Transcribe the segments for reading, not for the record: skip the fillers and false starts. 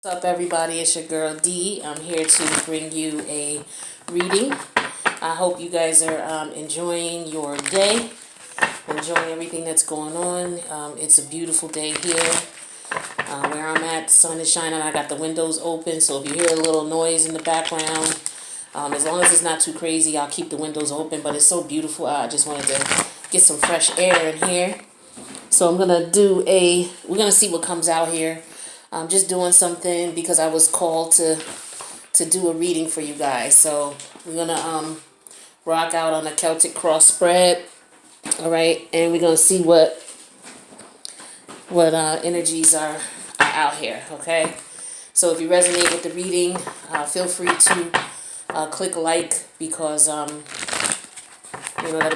What's up, everybody? It's your girl D. I'm here to bring you a reading. I hope you guys are enjoying your day, enjoying everything that's going on. It's a beautiful day here. Where I'm at, the sun is shining. I got the windows open, so if you hear a little noise in the background, as long as it's not too crazy, I'll keep the windows open. But it's so beautiful. I just wanted to get some fresh air in here. So we're gonna see what comes out here. I'm just doing something because I was called to do a reading for you guys. So we're gonna rock out on a Celtic cross spread. All right, and we're gonna see what energies are out here. Okay, so if you resonate with the reading, feel free to click like because that'll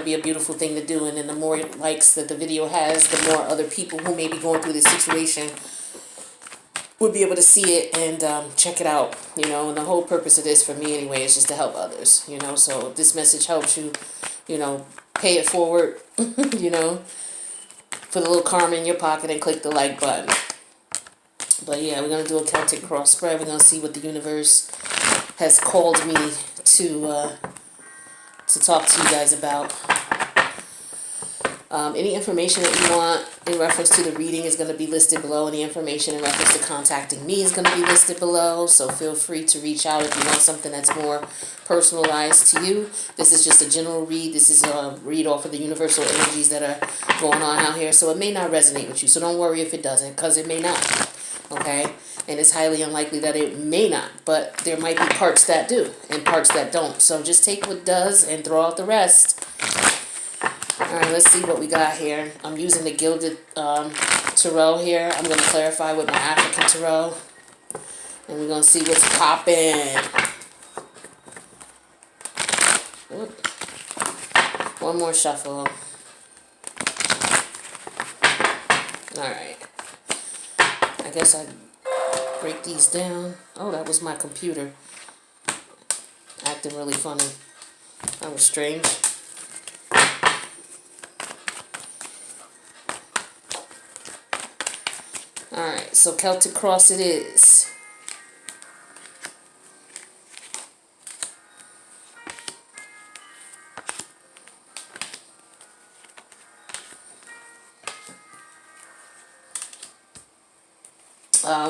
be a beautiful thing to do. And then the more likes that the video has, the more other people who may be going through this situation would be able to see it and check it out. And the whole purpose of this for me anyway is just to help others. So if this message helps you, pay it forward, put a little karma in your pocket and click the like button. But yeah, we're going to do a Celtic cross spread. We're going to see what the universe has called me to talk to you guys about. Any information that you want in reference to the reading is going to be listed below. Any information in reference to contacting me is going to be listed below. So feel free to reach out if you want something that's more personalized to you. This is just a general read. This is a read off of the universal energies that are going on out here. So it may not resonate with you. So don't worry if it doesn't, because it may not. Okay? And it's highly unlikely that it may not. But there might be parts that do and parts that don't. So just take what does and throw out the rest. Alright, let's see what we got here. I'm using the Gilded Tarot here. I'm going to clarify with my African Tarot. And we're going to see what's popping. One more shuffle. Alright. I guess I break these down. Oh, that was my computer. Acting really funny. That was strange. Alright, so Celtic cross it is.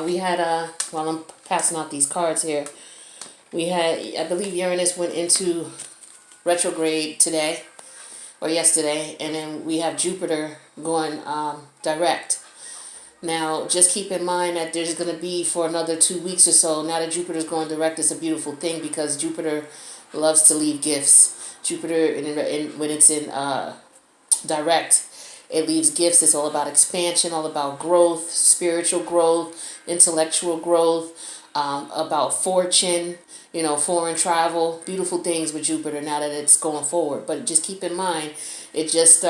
We had, while I'm passing out these cards here, we had, I believe Uranus went into retrograde today, or yesterday, and then we have Jupiter going direct. Now, just keep in mind that there's going to be, for another 2 weeks or so, now that Jupiter's going direct, it's a beautiful thing because Jupiter loves to leave gifts. Jupiter, when it's in direct, it leaves gifts. It's all about expansion, all about growth, spiritual growth, intellectual growth, about fortune, foreign travel, beautiful things with Jupiter now that it's going forward. But just keep in mind, it just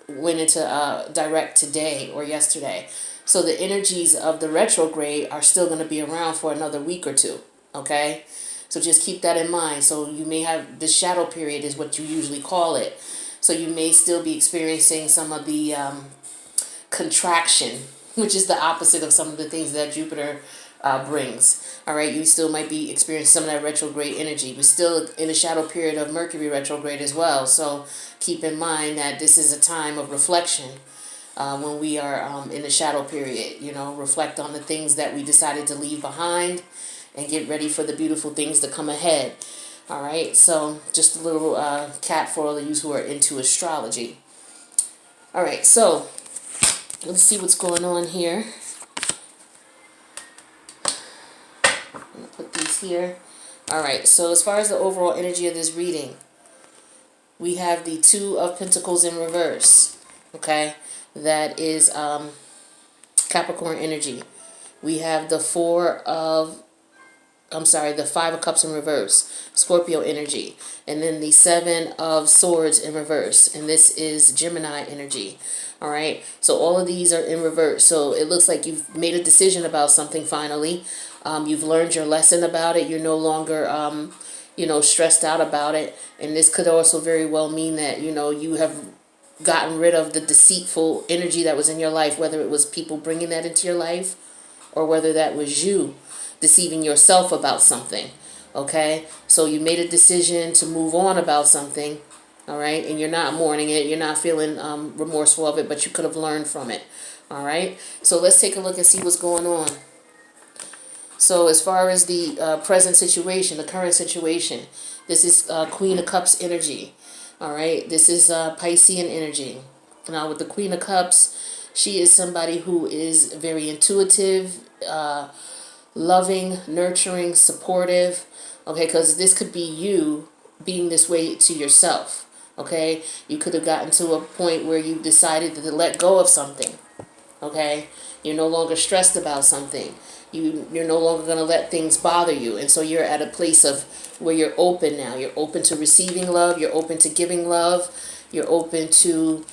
went into direct today or yesterday. So the energies of the retrograde are still going to be around for another week or two, okay? So just keep that in mind. So you may have, the shadow period is what you usually call it. So you may still be experiencing some of the contraction, which is the opposite of some of the things that Jupiter brings. All right, you still might be experiencing some of that retrograde energy. We're still in the shadow period of Mercury retrograde as well. So keep in mind that this is a time of reflection. When we are in the shadow period, reflect on the things that we decided to leave behind and get ready for the beautiful things to come ahead. All right, so just a little cat for all of you who are into astrology. All right, so let's see what's going on here. I'm going to put these here. All right, so as far as the overall energy of this reading, we have the Two of Pentacles in reverse, okay? That is Capricorn energy. We have the the Five of Cups in reverse, Scorpio energy. And then the Seven of Swords in reverse. And this is Gemini energy. All right. So all of these are in reverse. So it looks like you've made a decision about something finally. You've learned your lesson about it. You're no longer, stressed out about it. And this could also very well mean that, you have gotten rid of the deceitful energy that was in your life, whether it was people bringing that into your life or whether that was you deceiving yourself about something. Okay, so you made a decision to move on about something. All right, and you're not mourning it, you're not feeling remorseful of it, but you could have learned from it. All right, so let's take a look and see what's going on. So as far as the present situation, the current situation, this is Queen of Cups energy. All right, this is Piscean energy. Now with the Queen of Cups, she is somebody who is very intuitive, loving, nurturing, supportive. Okay, because this could be you being this way to yourself. Okay, you could have gotten to a point where you decided to let go of something. Okay, you're no longer stressed about something. You're no longer going to let things bother you, and so you're at a place of where you're open now. You're open to receiving love, you're open to giving love, you're open to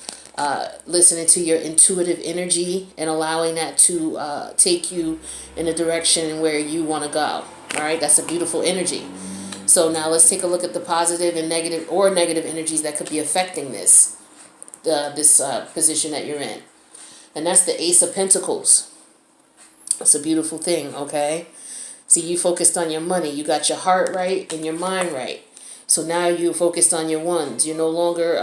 listening to your intuitive energy and allowing that to take you in a direction where you want to go. All right, that's a beautiful energy. So now let's take a look at the positive and negative energies that could be affecting this position that you're in. And that's the Ace of Pentacles. It's a beautiful thing, okay? See, you focused on your money. You got your heart right and your mind right. So now you're focused on your ones. You're no longer,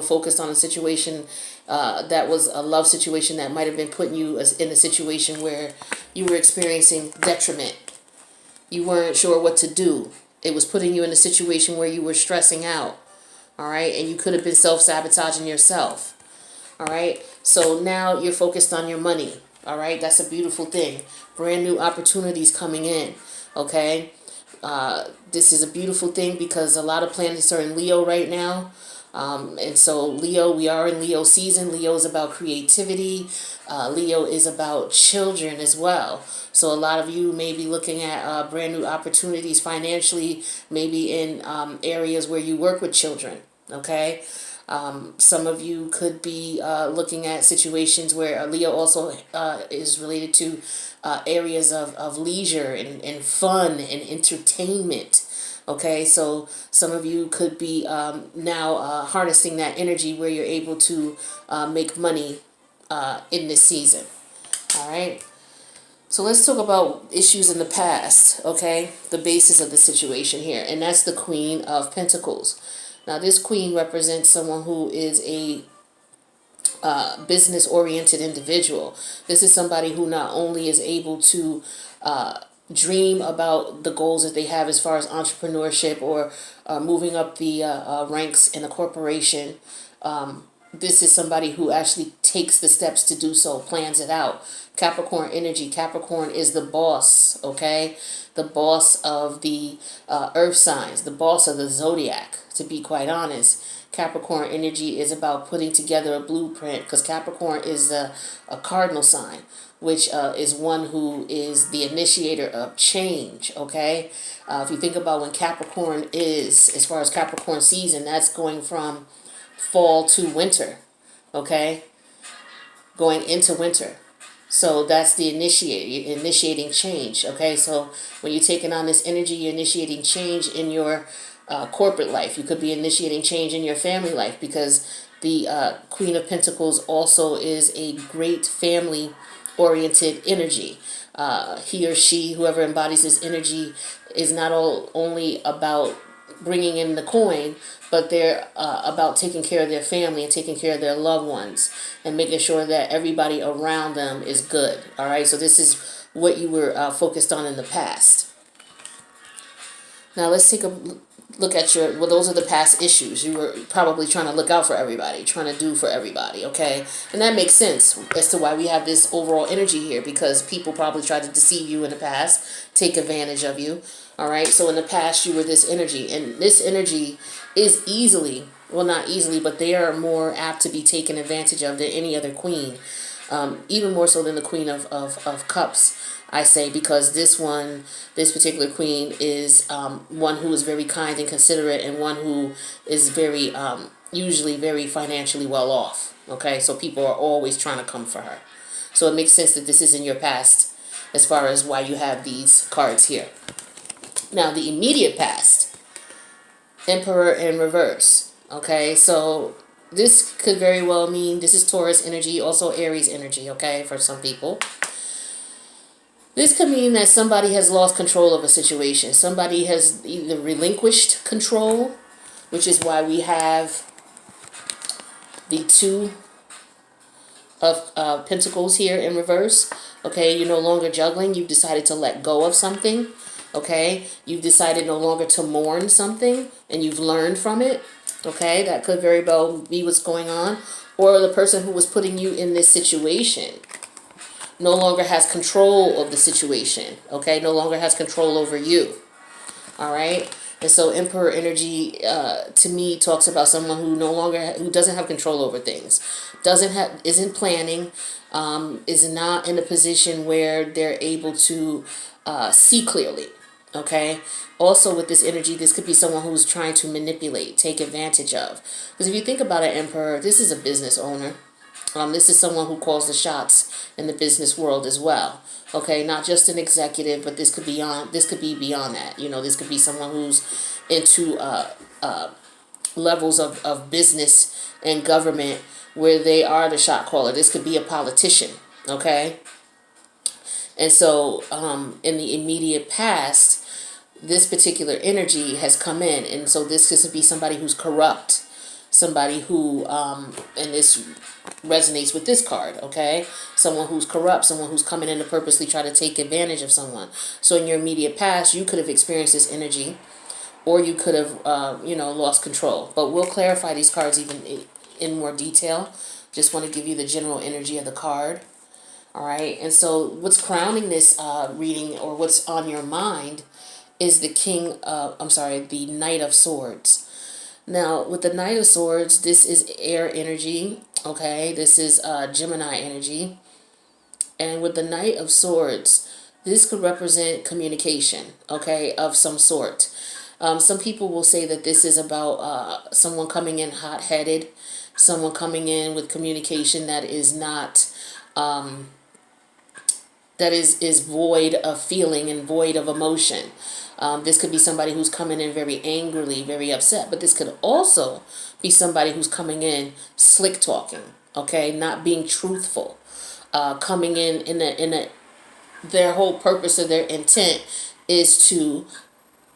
focused on a situation that was a love situation that might have been putting you in a situation where you were experiencing detriment. You weren't sure what to do. It was putting you in a situation where you were stressing out, all right? And you could have been self-sabotaging yourself, all right? So now you're focused on your money, all right? That's a beautiful thing. Brand new opportunities coming in, okay? This is a beautiful thing because a lot of planets are in Leo right now. And so Leo, we are in Leo season. Leo is about creativity. Leo is about children as well. So a lot of you may be looking at brand new opportunities financially, maybe in areas where you work with children, okay? Some of you could be looking at situations where Leo also is related to areas of leisure and fun and entertainment. Okay, so some of you could be now harnessing that energy where you're able to make money in this season. All right. So let's talk about issues in the past, okay? The basis of the situation here, and that's the Queen of Pentacles. Now, this queen represents someone who is a business-oriented individual. This is somebody who not only is able to dream about the goals that they have as far as entrepreneurship or moving up the ranks in a corporation. This is somebody who actually takes the steps to do so, plans it out. Capricorn energy. Capricorn is the boss, okay? The boss of the earth signs, the boss of the zodiac, to be quite honest. Capricorn energy is about putting together a blueprint because Capricorn is a cardinal sign, which is one who is the initiator of change, okay? If you think about when Capricorn is, as far as Capricorn season, that's going from fall to winter, okay? Going into winter. So that's the initiating change, okay? So when you're taking on this energy, you're initiating change in your corporate life. You could be initiating change in your family life because the Queen of Pentacles also is a great family-oriented energy. He or she, whoever embodies this energy, is not only about bringing in the coin, but they're about taking care of their family and taking care of their loved ones and making sure that everybody around them is good. All right, so this is what you were focused on in the past. Now let's take a look at those are the past issues. You were probably trying to look out for everybody, trying to do for everybody, okay? And that makes sense as to why we have this overall energy here, because people probably tried to deceive you in the past, take advantage of you, all right? So in the past, you were this energy, and this energy is easily, well, not easily, but they are more apt to be taken advantage of than any other queen, even more so than the Queen of Cups. I say, because this particular queen is one who is very kind and considerate, and one who is very usually very financially well off. Okay, so people are always trying to come for her. So it makes sense that this is in your past as far as why you have these cards here. Now the immediate past, Emperor in reverse. Okay, so this could very well mean this is Taurus energy, also Aries energy, okay, for some people. This could mean that somebody has lost control of a situation. Somebody has either relinquished control, which is why we have the Two of Pentacles here in reverse. Okay, you're no longer juggling. You've decided to let go of something. Okay, you've decided no longer to mourn something, and you've learned from it. Okay, that could very well be what's going on. Or the person who was putting you in this situation no longer has control of the situation. Okay, no longer has control over you. All right. And so Emperor energy to me talks about someone who who doesn't have control over things, isn't planning, is not in a position where they're able to see clearly. Okay. Also with this energy, this could be someone who's trying to manipulate, take advantage of. Because if you think about an emperor, this is a business owner. This is someone who calls the shots in the business world as well. Okay, not just an executive, but this could be beyond that. You know, this could be someone who's into levels of business and government where they are the shot caller. This could be a politician. Okay, and so in the immediate past, this particular energy has come in, and so this could be somebody who's corrupt. Somebody who, and this resonates with this card, okay? Someone who's corrupt, someone who's coming in to purposely try to take advantage of someone. So in your immediate past, you could have experienced this energy, or you could have, lost control. But we'll clarify these cards even in more detail. Just want to give you the general energy of the card, all right? And so what's crowning this reading, or what's on your mind, is the Knight of Swords. Now, with the Knight of Swords, this is air energy, okay? This is Gemini energy. And with the Knight of Swords, this could represent communication, okay, of some sort. Some people will say that this is about someone coming in hot-headed, someone coming in with communication that is not, that is void of feeling and void of emotion. This could be somebody who's coming in very angrily, very upset, but this could also be somebody who's coming in slick talking, okay, not being truthful, coming in their whole purpose or their intent is to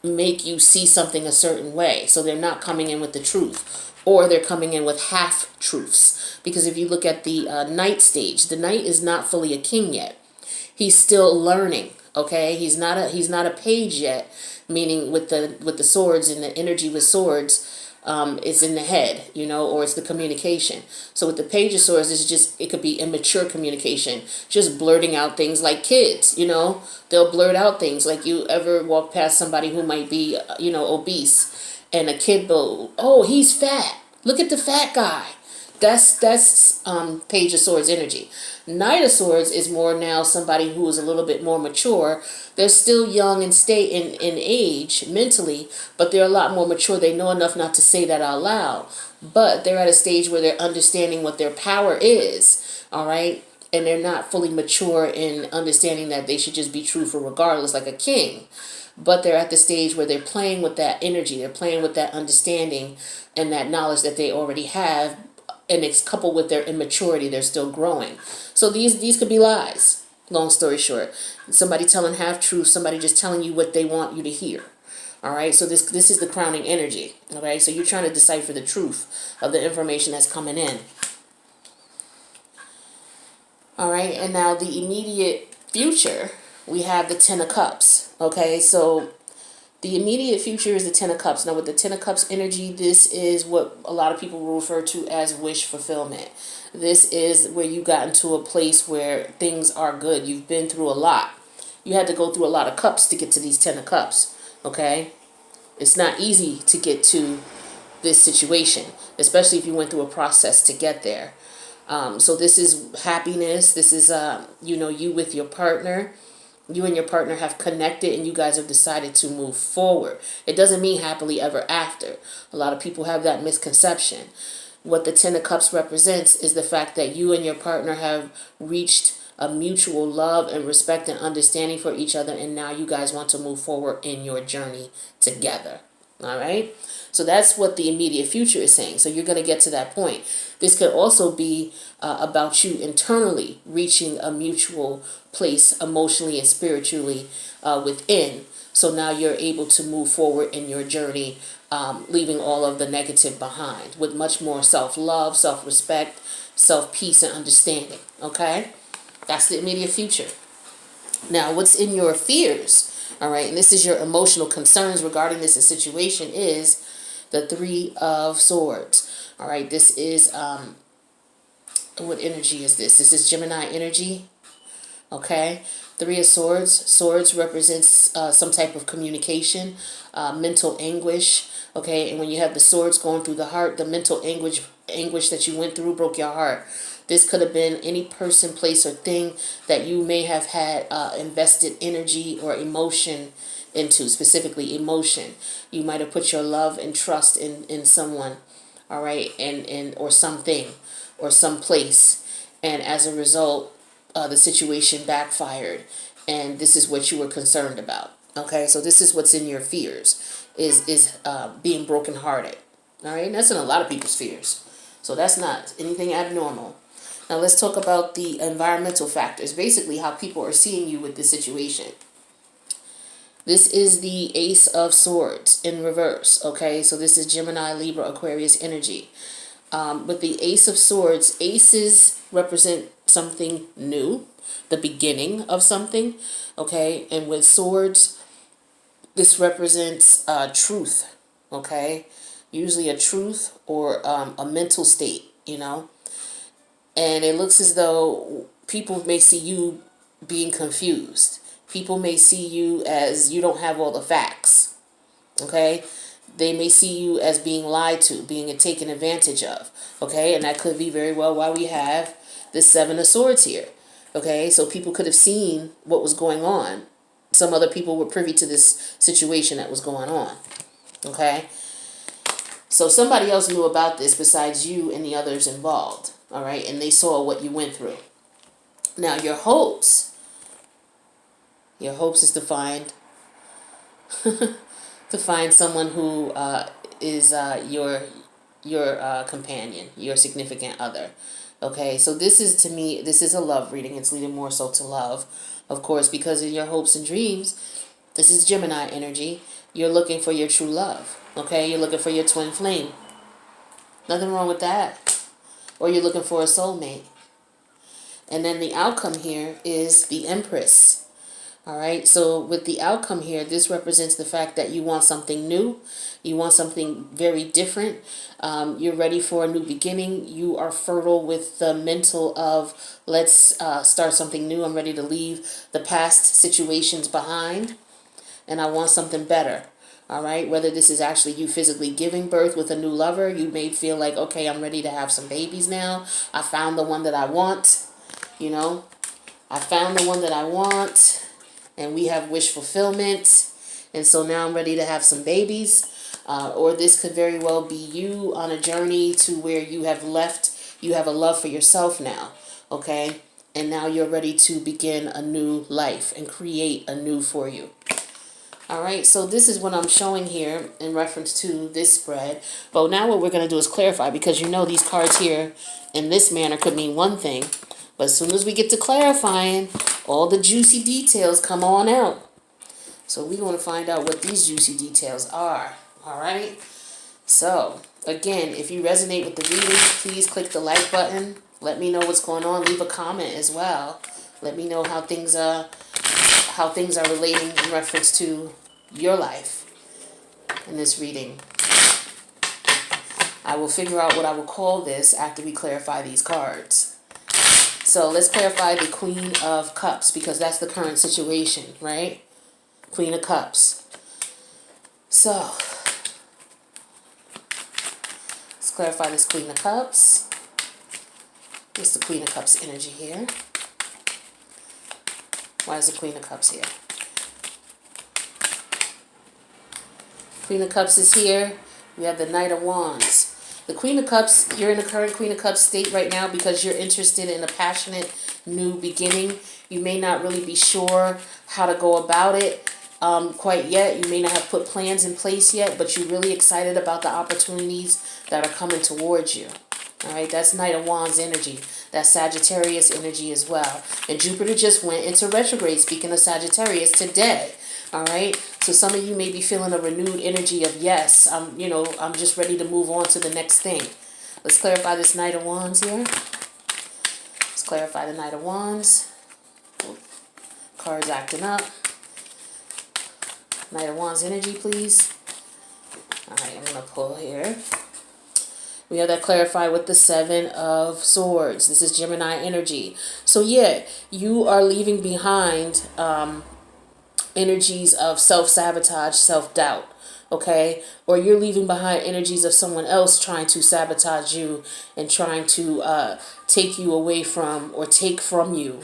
make you see something a certain way. So they're not coming in with the truth, or they're coming in with half truths. Because if you look at the Knight stage, the Knight is not fully a king yet. He's still learning. Okay, he's not a page yet, meaning with the swords and the energy with swords, it's in the head, or it's the communication. So with the Page of Swords, it could be immature communication, just blurting out things like kids. They'll blurt out things like, you ever walk past somebody who might be obese, and a kid will, oh, he's fat. Look at the fat guy. That's Page of Swords energy. Knight of Swords is more now somebody who is a little bit more mature. They're still young and stay in age mentally, but they're a lot more mature. They know enough not to say that out loud, but they're at a stage where they're understanding what their power is, all right? And they're not fully mature in understanding that they should just be truthful regardless, like a king. But they're at the stage where they're playing with that energy. They're playing with that understanding and that knowledge that they already have. And it's coupled with their immaturity, they're still growing. So these could be lies, long story short. Somebody telling half-truths, somebody just telling you what they want you to hear. All right, so this is the crowning energy. All right, so you're trying to decipher the truth of the information that's coming in. All right, and now the immediate future, we have the Ten of Cups. Okay, so the immediate future is the Ten of Cups. Now, with the Ten of Cups energy, this is what a lot of people will refer to as wish fulfillment. This is where you got into a place where things are good. You've been through a lot. You had to go through a lot of cups to get to these Ten of Cups, okay? It's not easy to get to this situation, especially if you went through a process to get there. So this is happiness. This is, you with your partner. You and your partner have connected and you guys have decided to move forward. It doesn't mean happily ever after. A lot of people have that misconception. What the Ten of Cups represents is the fact that you and your partner have reached a mutual love and respect and understanding for each other, and now you guys want to move forward in your journey together. All right? So that's what the immediate future is saying. So you're going to get to that point. This could also be about you internally reaching a mutual place emotionally and spiritually within. So now you're able to move forward in your journey, leaving all of the negative behind with much more self-love, self-respect, self-peace, and understanding. Okay? That's the immediate future. Now, what's in your fears, all right, and this is your emotional concerns regarding this situation, is the Three of Swords. All right, this is, what energy is this? This is Gemini energy, okay? Three of Swords. Swords represents some type of communication, mental anguish, okay? And when you have the swords going through the heart, the mental anguish that you went through broke your heart. This could have been any person, place, or thing that you may have had invested energy or emotion into, specifically emotion. You might have put your love and trust in someone, all right, and or something or some place, and as a result, the situation backfired, and this is what you were concerned about. Okay, so this is what's in your fears, is being brokenhearted. All right, and that's in a lot of people's fears. So that's not anything abnormal. Now let's talk about the environmental factors, basically how people are seeing you with this situation. This is the Ace of Swords in reverse, okay? So this is Gemini, Libra, Aquarius energy. With the Ace of Swords, aces represent something new, the beginning of something, okay? And with swords, this represents truth, okay? Usually a truth or a mental state, you know? And it looks as though people may see you being confused. People may see you as you don't have all the facts. Okay? They may see you as being lied to, being taken advantage of. Okay? And that could be very well why we have the Seven of Swords here. Okay? So people could have seen what was going on. Some other people were privy to this situation that was going on. Okay? So somebody else knew about this besides you and the others involved. All right, and they saw what you went through. Now, your hopes is to find someone who is your companion, your significant other. Okay, so this is, to me, this is a love reading. It's leading more so to love, of course, because in your hopes and dreams, this is Gemini energy. You're looking for your true love. Okay, you're looking for your twin flame. Nothing wrong with that. Or you're looking for a soulmate. And then the outcome here is the Empress. All right, so with the outcome here, this represents the fact that you want something new. You want something very different. You're ready for a new beginning. You are fertile with the mental of, let's start something new. I'm ready to leave the past situations behind, and I want something better. All right, whether this is actually you physically giving birth with a new lover, you may feel like, okay, I'm ready to have some babies now. I found the one that I want, you know. I found the one that I want, and we have wish fulfillment, and so now I'm ready to have some babies. Or this could very well be you on a journey to where you have a love for yourself now, okay? And now you're ready to begin a new life and create a new for you. All right, so this is what I'm showing here in reference to this spread. But now what we're going to do is clarify, because you know these cards here in this manner could mean one thing. But as soon as we get to clarifying, all the juicy details come on out. So we want to find out what these juicy details are. All right? So, again, if you resonate with the reading, please click the like button. Let me know what's going on. Leave a comment as well. Let me know how things are relating in reference to your life in this reading. I will figure out what I will call this after we clarify these cards. So let's clarify the Queen of Cups, because that's the current situation, right? Queen of Cups. So let's clarify this Queen of Cups. What's the Queen of Cups energy here? Why is the Queen of Cups here? Queen of Cups is here. We have the Knight of Wands. The Queen of Cups, you're in the current Queen of Cups state right now because you're interested in a passionate new beginning. You may not really be sure how to go about it quite yet. You may not have put plans in place yet, but you're really excited about the opportunities that are coming towards you. All right, that's Knight of Wands energy. That's Sagittarius energy as well. And Jupiter just went into retrograde, speaking of Sagittarius, today. All right, so some of you may be feeling a renewed energy of, yes, I'm just ready to move on to the next thing. Let's clarify this Knight of Wands here. Let's clarify the Knight of Wands. Cards acting up. Knight of Wands energy, please. All right, I'm going to pull here. We have that clarified with the Seven of Swords. This is Gemini energy. So yeah, you are leaving behind energies of self-sabotage, self-doubt, okay? Or you're leaving behind energies of someone else trying to sabotage you and trying to take you away from or take from you,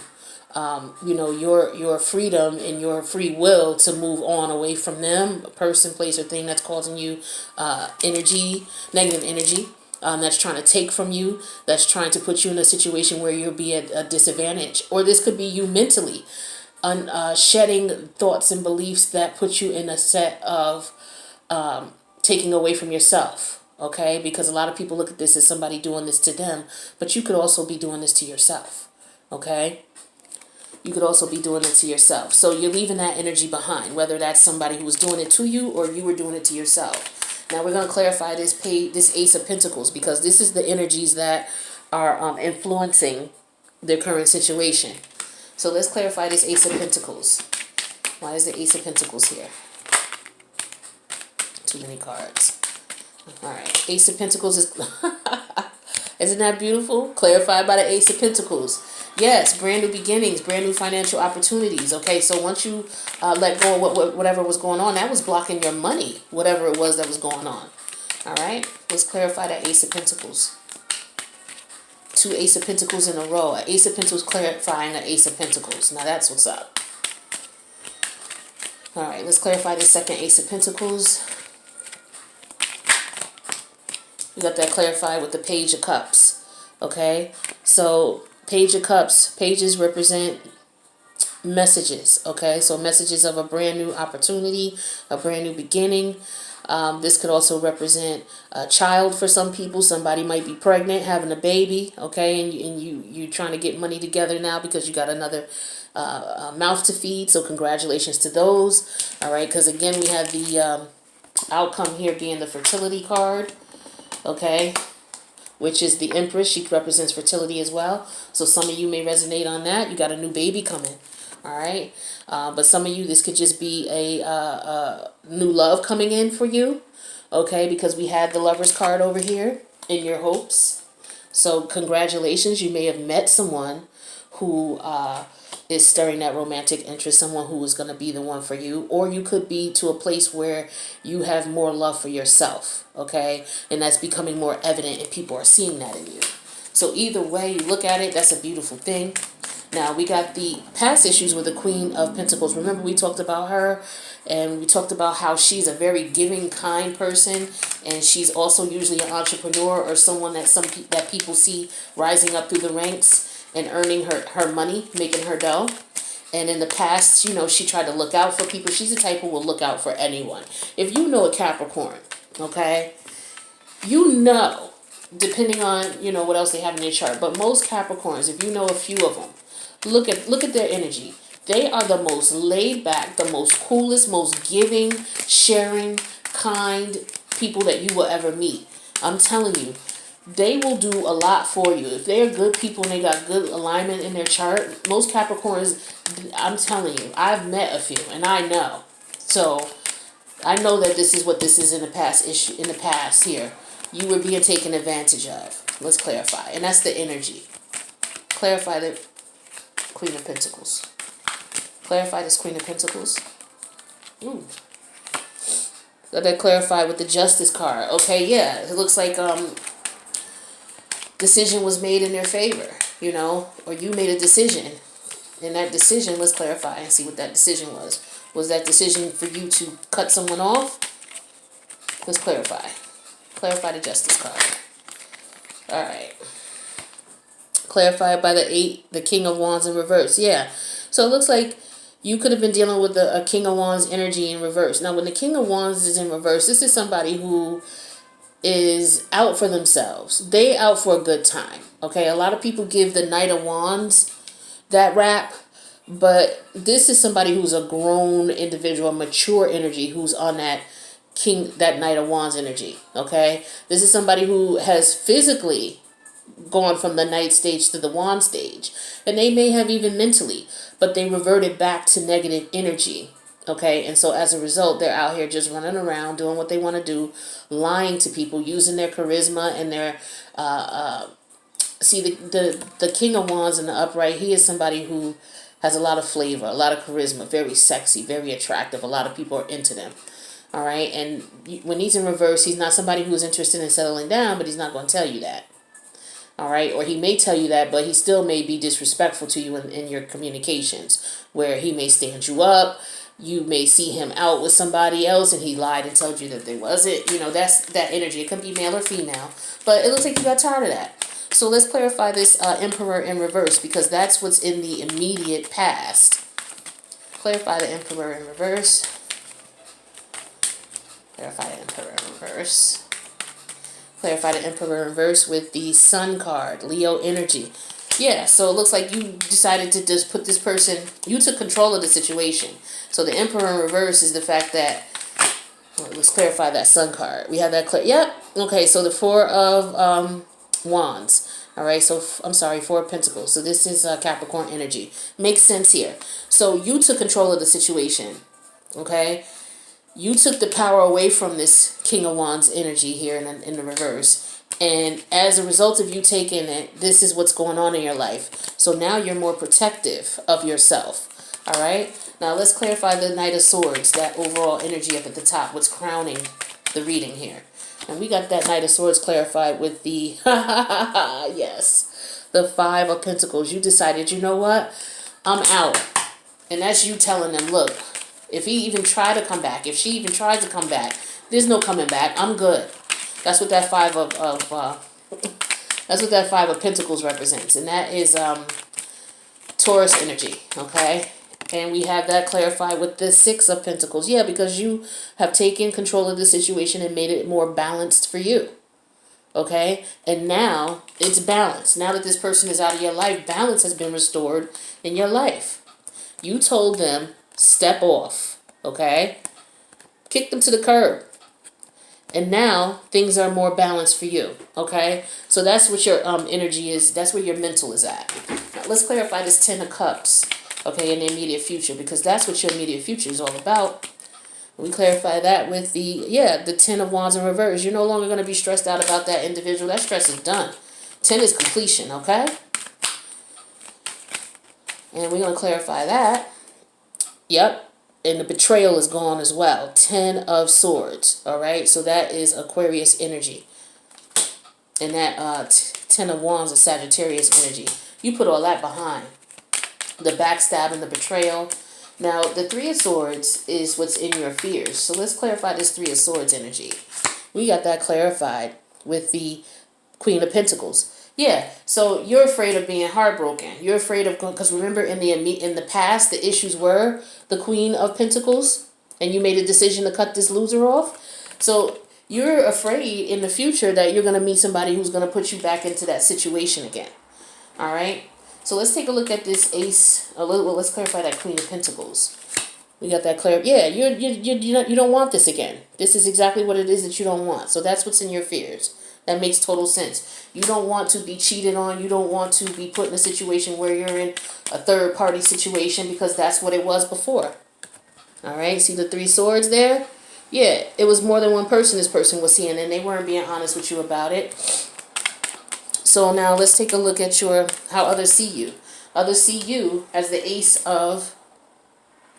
your freedom and your free will to move on away from them, a person, place, or thing that's causing you negative energy. That's trying to take from you, that's trying to put you in a situation where you'll be at a disadvantage. Or this could be you mentally shedding thoughts and beliefs that put you in a set of taking away from yourself, okay? Because a lot of people look at this as somebody doing this to them, but you could also be doing this to yourself, okay? You could also be doing it to yourself. So you're leaving that energy behind, whether that's somebody who was doing it to you or you were doing it to yourself. Now we're going to clarify this Ace of Pentacles, because this is the energies that are influencing their current situation. So let's clarify this Ace of Pentacles. Why is the Ace of Pentacles here? Too many cards. All right. Ace of Pentacles is... Isn't that beautiful? Clarified by the Ace of Pentacles. Yes, brand new beginnings, brand new financial opportunities. Okay, so once you let go of whatever was going on, that was blocking your money, whatever it was that was going on. All right, let's clarify that Ace of Pentacles. Two Ace of Pentacles in a row. An Ace of Pentacles clarifying an Ace of Pentacles. Now that's what's up. All right, let's clarify the second Ace of Pentacles. We got that clarified with the Page of Cups. Okay, so Page of Cups, pages represent messages, okay? So messages of a brand new opportunity, a brand new beginning. This could also represent a child for some people. Somebody might be pregnant, having a baby, okay? And you're trying to get money together now because you got another mouth to feed. So congratulations to those, all right? Because again, we have the outcome here being the fertility card, okay? Which is the Empress. She represents fertility as well. So some of you may resonate on that. You got a new baby coming. All right. But some of you, this could just be a new love coming in for you. Okay. Because we had the Lover's card over here in your hopes. So congratulations. You may have met someone who is stirring that romantic interest, someone who is going to be the one for you, or you could be to a place where you have more love for yourself, okay, and that's becoming more evident and people are seeing that in you. So either way you look at it, that's a beautiful thing. Now we got the past issues with the Queen of Pentacles. Remember we talked about her, and we talked about how she's a very giving, kind person, and she's also usually an entrepreneur or someone that people see rising up through the ranks and earning her money, making her dough. And in the past, she tried to look out for people. She's the type who will look out for anyone. If you know a Capricorn, okay, depending on, what else they have in their chart, but most Capricorns, if you know a few of them, look at their energy. They are the most laid back, the most coolest, most giving, sharing, kind people that you will ever meet. I'm telling you. They will do a lot for you. If they're good people and they got good alignment in their chart, most Capricorns, I'm telling you, I've met a few and I know. So I know that this is what this is in the past here. You were being taken advantage of. Let's clarify. And that's the energy. Clarify the Queen of Pentacles. Clarify this Queen of Pentacles. Ooh. Got that clarified with the Justice card. Okay, yeah. It looks like decision was made in their favor, or you made a decision. And that decision, let's clarify and see what that decision was. Was that decision for you to cut someone off? Let's clarify. Clarify the Justice card. All right. Clarified by the King of Wands in reverse. Yeah. So it looks like you could have been dealing with a King of Wands energy in reverse. Now, when the King of Wands is in reverse, this is somebody who is out for themselves. They out for a good time. Okay, a lot of people give the Knight of Wands that rap, but this is somebody who's a grown individual, mature energy, who's on that Knight of Wands energy. Okay, this is somebody who has physically gone from the Knight stage to the Wand stage, and they may have even mentally, but they reverted back to negative energy. Okay, and so as a result, they're out here just running around doing what they want to do, lying to people, using their charisma and their see the King of Wands in the upright. He is somebody who has a lot of flavor, a lot of charisma, very sexy, very attractive. A lot of people are into them. All right, and when he's in reverse, he's not somebody who's interested in settling down, but he's not going to tell you that. All right, or he may tell you that, but he still may be disrespectful to you in your communications, where he may stand you up. You may see him out with somebody else and he lied and told you that they wasn't. That's that energy. It can be male or female, but it looks like you got tired of that. So let's clarify this Emperor in reverse, because that's what's in the immediate past. Clarify the Emperor in reverse. Clarify the Emperor in reverse. Clarify the Emperor in reverse with the Sun card, Leo energy. Yeah, so it looks like you decided to just put this person, you took control of the situation. So the Emperor in reverse is the fact that, let's clarify that Sun card. We have that clear. Yep. Okay, so the Four of Wands. All right, so I'm sorry, Four of Pentacles. So this is Capricorn energy. Makes sense here. So you took control of the situation. Okay, you took the power away from this King of Wands energy here in the reverse. And as a result of you taking it, this is what's going on in your life. So now you're more protective of yourself. All right. Now let's clarify the Knight of Swords, that overall energy up at the top, what's crowning the reading here. And we got that Knight of Swords clarified with the, yes, the Five of Pentacles. You decided, you know what? I'm out. And that's you telling them, look, if he even tried to come back, if she even tried to come back, there's no coming back. I'm good. That's what that Five of Pentacles represents, and that is Taurus energy. Okay, and we have that clarified with the Six of Pentacles. Yeah, because you have taken control of the situation and made it more balanced for you. Okay, and now it's balanced. Now that this person is out of your life, balance has been restored in your life. You told them, step off. Okay, kick them to the curb. And now things are more balanced for you, okay? So that's what your energy is. That's where your mental is at. Now let's clarify this Ten of Cups, okay, in the immediate future, because that's what your immediate future is all about. We clarify that with the Ten of Wands in reverse. You're no longer going to be stressed out about that individual. That stress is done. 10 is completion, okay? And we're going to clarify that. Yep. And the betrayal is gone as well. 10 of Swords. All right. So that is Aquarius energy. And that 10 of Wands is Sagittarius energy. You put all that behind. The backstab and the betrayal. Now, the Three of Swords is what's in your fears. So let's clarify this Three of Swords energy. We got that clarified with the Queen of Pentacles. Yeah, so you're afraid of being heartbroken. You're afraid of, because remember in the past, the issues were the Queen of Pentacles, and you made a decision to cut this loser off. So you're afraid in the future that you're going to meet somebody who's going to put you back into that situation again. All right, so let's take a look at this Ace. Let's clarify that Queen of Pentacles. We got that clear. Yeah, you don't want this again. This is exactly what it is that you don't want. So that's what's in your fears. That makes total sense. You don't want to be cheated on. You don't want to be put in a situation where you're in a third-party situation, because that's what it was before. All right, see the Three Swords there? Yeah, it was more than one person this person was seeing, and they weren't being honest with you about it. So now let's take a look at how others see you. Others see you as the Ace of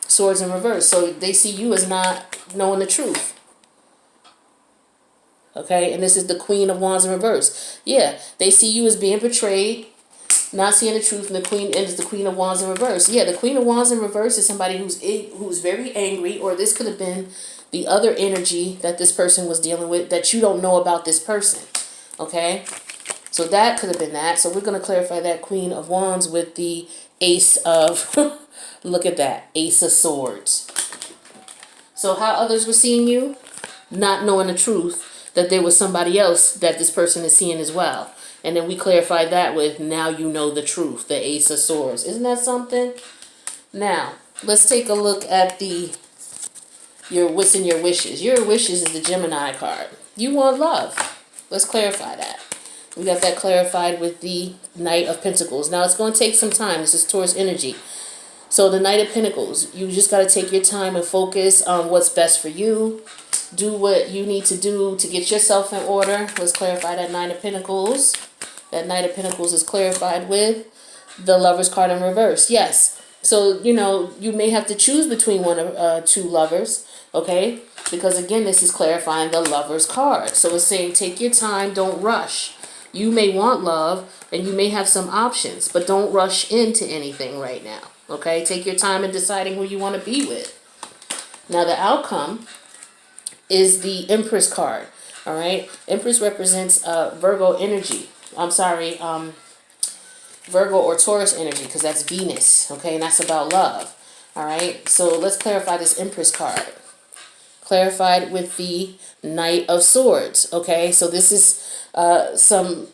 Swords in reverse. So they see you as not knowing the truth. Okay, and this is the Queen of Wands in reverse. Yeah, they see you as being betrayed, not seeing the truth, and the Queen of Wands in reverse. Yeah, the Queen of Wands in reverse is somebody who's very angry, or this could have been the other energy that this person was dealing with that you don't know about this person. Okay, so that could have been that. So we're going to clarify that Queen of Wands with the Ace of, look at that, Ace of Swords. So how others were seeing you, not knowing the truth. that there was somebody else that this person is seeing as well. And then we clarified that with, now you know the truth, the Ace of Swords. Isn't that something? Now, let's take a look at your wish and your wishes. Your wishes is the Gemini card. You want love. Let's clarify that. We got that clarified with the Knight of Pentacles. Now, it's going to take some time. This is Taurus energy. So the Knight of Pentacles, you just got to take your time and focus on what's best for you. Do what you need to do to get yourself in order. Let's clarify that Nine of Pentacles. That Knight of Pentacles is clarified with the Lovers card in reverse. Yes. So, you know, you may have to choose between one of two lovers, okay? Because, again, this is clarifying the Lovers card. So it's saying take your time, don't rush. You may want love, and you may have some options, but don't rush into anything right now, okay? Take your time in deciding who you want to be with. Now, the outcome is the Empress card, all right? Empress represents Virgo energy. I'm sorry, Virgo or Taurus energy, because that's Venus, okay? And that's about love, all right? So let's clarify this Empress card. Clarified with the Knight of Swords, okay? So this is some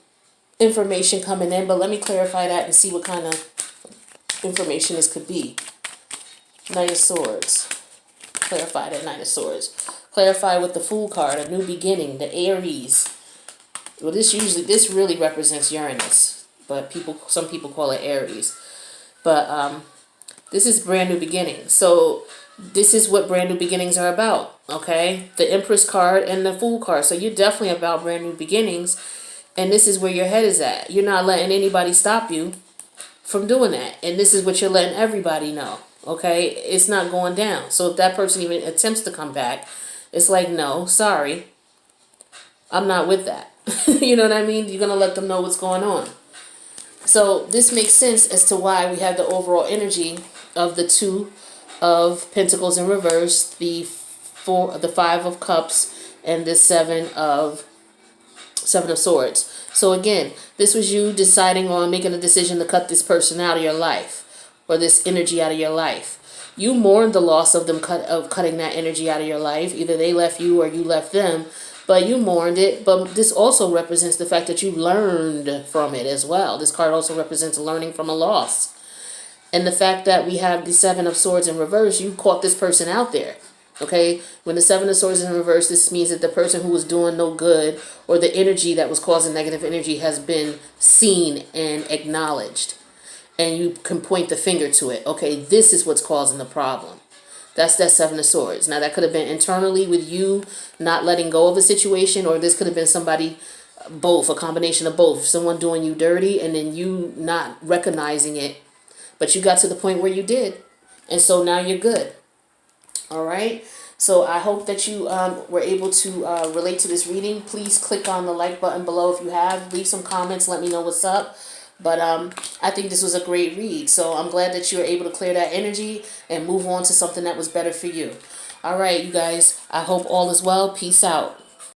information coming in, but let me clarify that and see what kind of information this could be. Knight of Swords. Clarify that Knight of Swords. Clarify with the Fool card, a new beginning, the Aries. Well, this really represents Uranus, but some people call it Aries. But this is brand new beginnings. So this is what brand new beginnings are about, okay? The Empress card and the Fool card. So you're definitely about brand new beginnings, and this is where your head is at. You're not letting anybody stop you from doing that, and this is what you're letting everybody know, okay? It's not going down. So if that person even attempts to come back, it's like, no, sorry, I'm not with that. You know what I mean? You're going to let them know what's going on. So this makes sense as to why we have the overall energy of the Two of Pentacles in reverse, the Five of Cups, and the Seven of Swords. So again, this was you deciding on making a decision to cut this person out of your life, or this energy out of your life. You mourned the loss of them cutting that energy out of your life. Either they left you or you left them, but you mourned it. But this also represents the fact that you learned from it as well. This card also represents learning from a loss. And the fact that we have the Seven of Swords in reverse, you caught this person out there. Okay, when the Seven of Swords is in reverse, this means that the person who was doing no good, or the energy that was causing negative energy, has been seen and acknowledged. And you can point the finger to it. Okay, this is what's causing the problem. That's that Seven of Swords. Now, that could have been internally with you not letting go of a situation, or this could have been somebody, both, a combination of both. Someone doing you dirty and then you not recognizing it. But you got to the point where you did. And so now you're good. All right. So I hope that you were able to relate to this reading. Please click on the like button below if you have. Leave some comments. Let me know what's up. But I think this was a great read. So I'm glad that you were able to clear that energy and move on to something that was better for you. All right, you guys. I hope all is well. Peace out.